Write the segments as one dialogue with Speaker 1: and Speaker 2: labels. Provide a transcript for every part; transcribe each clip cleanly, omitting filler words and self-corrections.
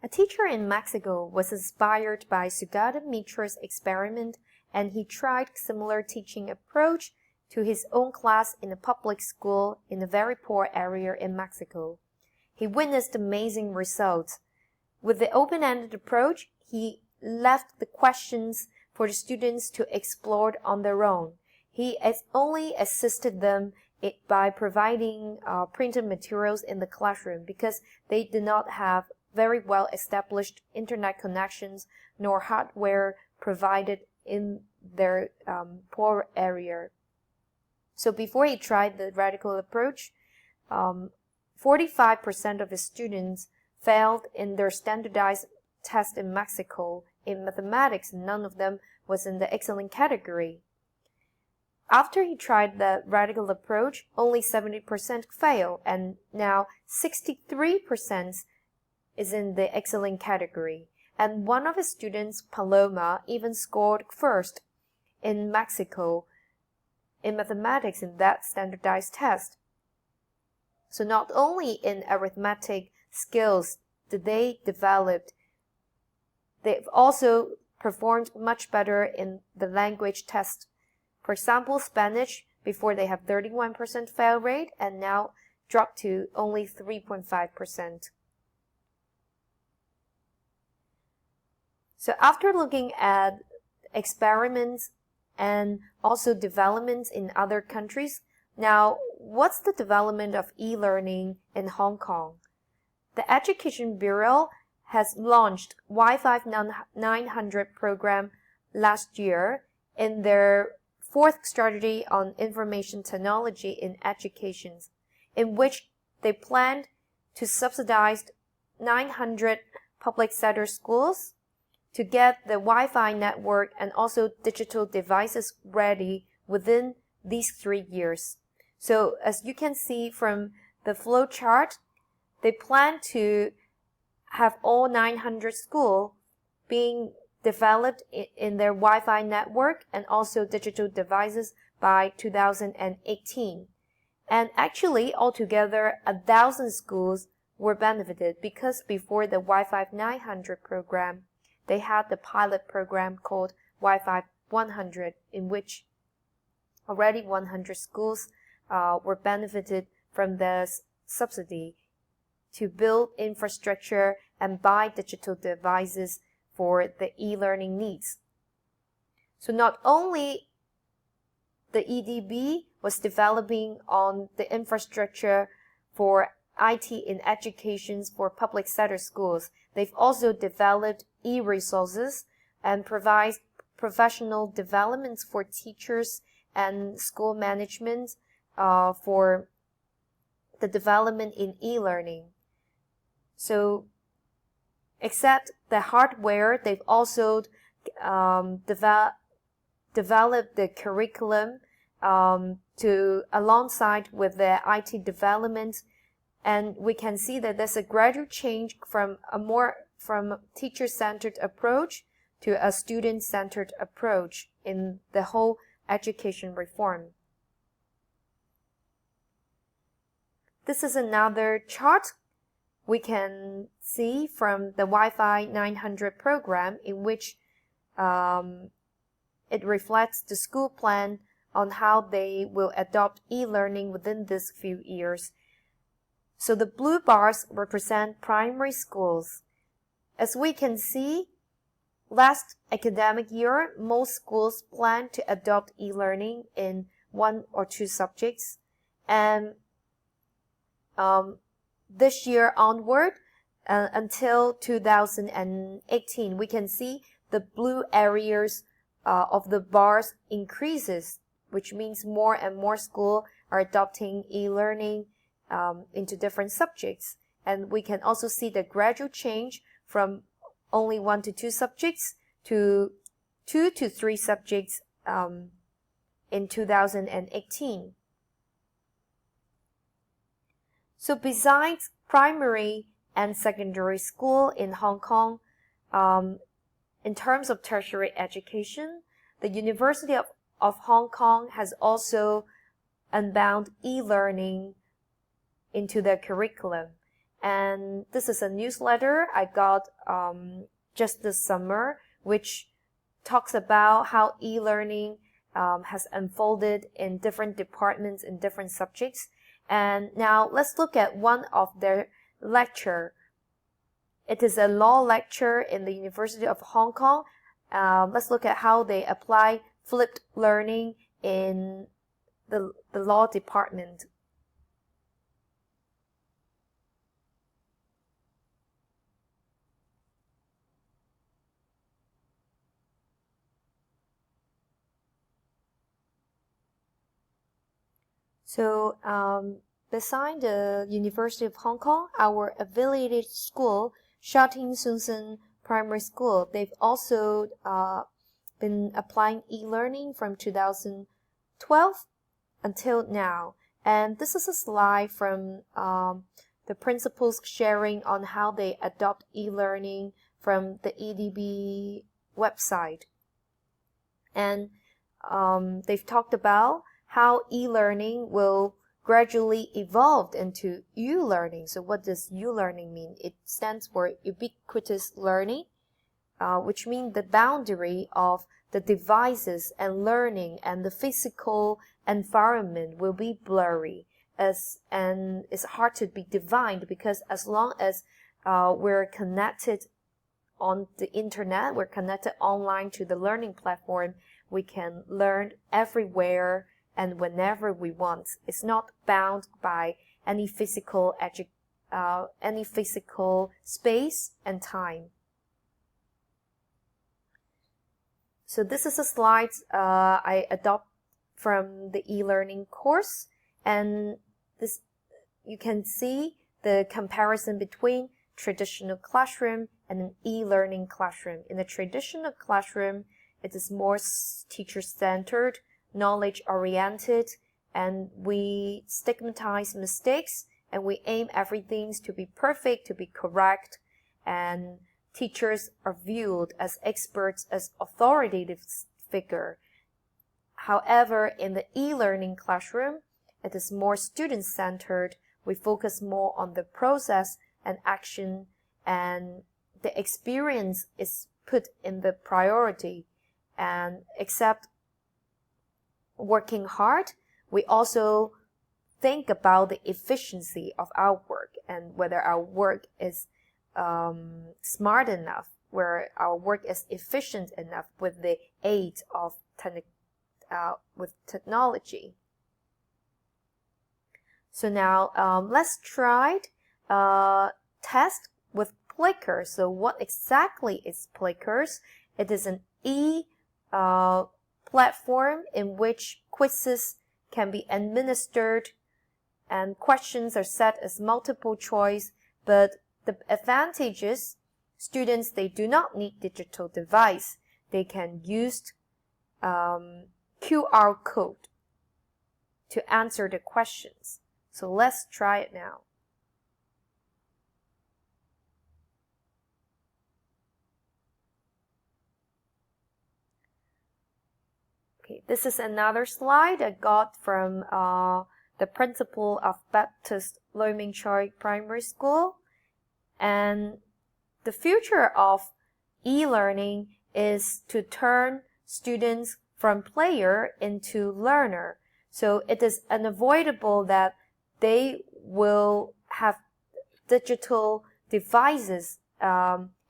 Speaker 1: A teacher in Mexico was inspired by Sugata Mitra's experiment, and he tried similar teaching approach to his own class in a public school in a very poor area in Mexico. He witnessed amazing results. With the open-ended approach, he left the questions for the students to explore on their own. He only assisted them by providing printed materials in the classroom because they did not have very well-established internet connections nor hardware provided in their poor area. So before he tried the radical approach, 45% of his students failed in their standardized test in Mexico. In mathematics, none of them was in the excellent category. After he tried the radical approach, only 70% failed, and now 63% is in the excellent category. And one of his students, Paloma, even scored first in Mexico in mathematics in that standardized test. So not only in arithmetic skills did they develop, they've also performed much better in the language test. For example, Spanish, before they have 31% fail rate and now dropped to only 3.5%. So after looking at experiments and also developments in other countries, now what's the development of e-learning in Hong Kong? The Education Bureau has launched Wi-Fi 900 program last year in their fourth strategy on information technology in education, in which they planned to subsidize 900 public sector schools to get the Wi-Fi network and also digital devices ready within these 3 years. So as you can see from the flow chart, they plan to have all 900 schools being developed in their Wi-Fi network and also digital devices by 2018. And actually, altogether, 1,000 schools were benefited because before the Wi-Fi 900 program, they had the pilot program called Wi-Fi 100, in which already 100 schools were benefited from the subsidy to build infrastructure and buy digital devices for the e-learning needs. So not only the EDB was developing on the infrastructure for IT in education for public sector schools, they've also developed e-resources and provide professional developments for teachers and school management for the development in e-learning. So except the hardware, they've also developed the curriculum to alongside with the IT development, and we can see that there's a gradual change from teacher-centered approach to a student-centered approach in the whole education reform. This is another chart we can see from the Wi-Fi 900 program, in which it reflects the school plan on how they will adopt e-learning within these few years. So the blue bars represent primary schools. As we can see, last academic year, most schools plan to adopt e-learning in 1 or 2 subjects, and this year onward, until 2018, we can see the blue areas of the bars increases, which means more and more schools are adopting e-learning into different subjects. And we can also see the gradual change from only 1 to 2 subjects to 2 to 3 subjects in 2018. So besides primary and secondary school in Hong Kong, in terms of tertiary education, the University of Hong Kong has also unbound e-learning into their curriculum. And this is a newsletter I got just this summer, which talks about how e-learning has unfolded in different departments in different subjects. And now let's look at one of their lecture. It is a law lecture in the University of Hong Kong. Let's look at how they apply flipped learning in the law department. So, beside the University of Hong Kong, our affiliated school, Sha Tin Sun Sun Primary School, they've also been applying e-learning from 2012 until now. And this is a slide from the principals sharing on how they adopt e-learning from the EDB website. And they've talked about how e-learning will gradually evolve into U-learning. So what does U-learning mean? It stands for ubiquitous learning, which means the boundary of the devices and learning and the physical environment will be blurry, and it's hard to be defined, because as long as we're connected on the internet, we're connected online to the learning platform, we can learn everywhere and whenever we want. It's not bound by any physical space and time. So this is a slide I adopt from the e-learning course, and this you can see the comparison between traditional classroom and an e-learning classroom. In the traditional classroom, it is more teacher-centered, knowledge-oriented, and we stigmatize mistakes, and we aim everything to be perfect, to be correct, and teachers are viewed as experts, as authoritative figure. However, in the e-learning classroom, it is more student-centered. We focus more on the process and action, and the experience is put in the priority. And except working hard, we also think about the efficiency of our work and whether our work is smart enough, where our work is efficient enough with the aid of technology. So now let's try test with Playcurse. So what exactly is Playcurse? It is an platform in which quizzes can be administered and questions are set as multiple choice, but the advantages, students, they do not need digital device. They can use QR code to answer the questions. So let's try it now. Okay, this is another slide I got from the principal of Baptist Learning Choi Primary School. And the future of e-learning is to turn students from player into learner. So it is unavoidable that they will have digital devices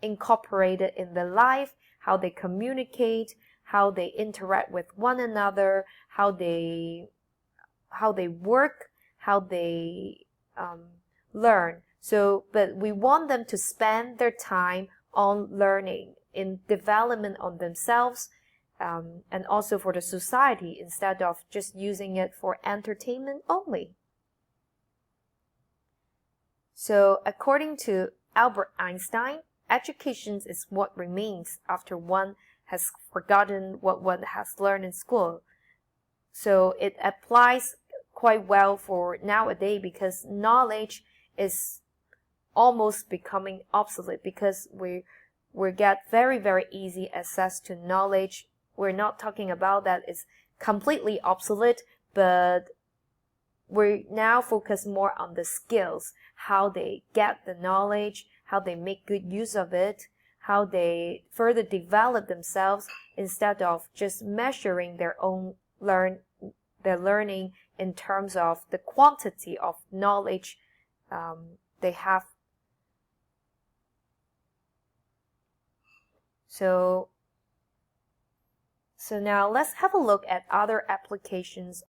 Speaker 1: incorporated in their life, how they communicate, how they interact with one another, how they work, how they learn. So, but we want them to spend their time on learning, in development on themselves, and also for the society, instead of just using it for entertainment only. So, according to Albert Einstein, education is what remains after one has forgotten what one has learned in school. So it applies quite well for nowadays, because knowledge is almost becoming obsolete, because we get very, very easy access to knowledge. We're not talking about that it's completely obsolete, but we now focus more on the skills, how they get the knowledge, how they make good use of it, how they further develop themselves, instead of just measuring their learning in terms of the quantity of knowledge they have. So now let's have a look at other applications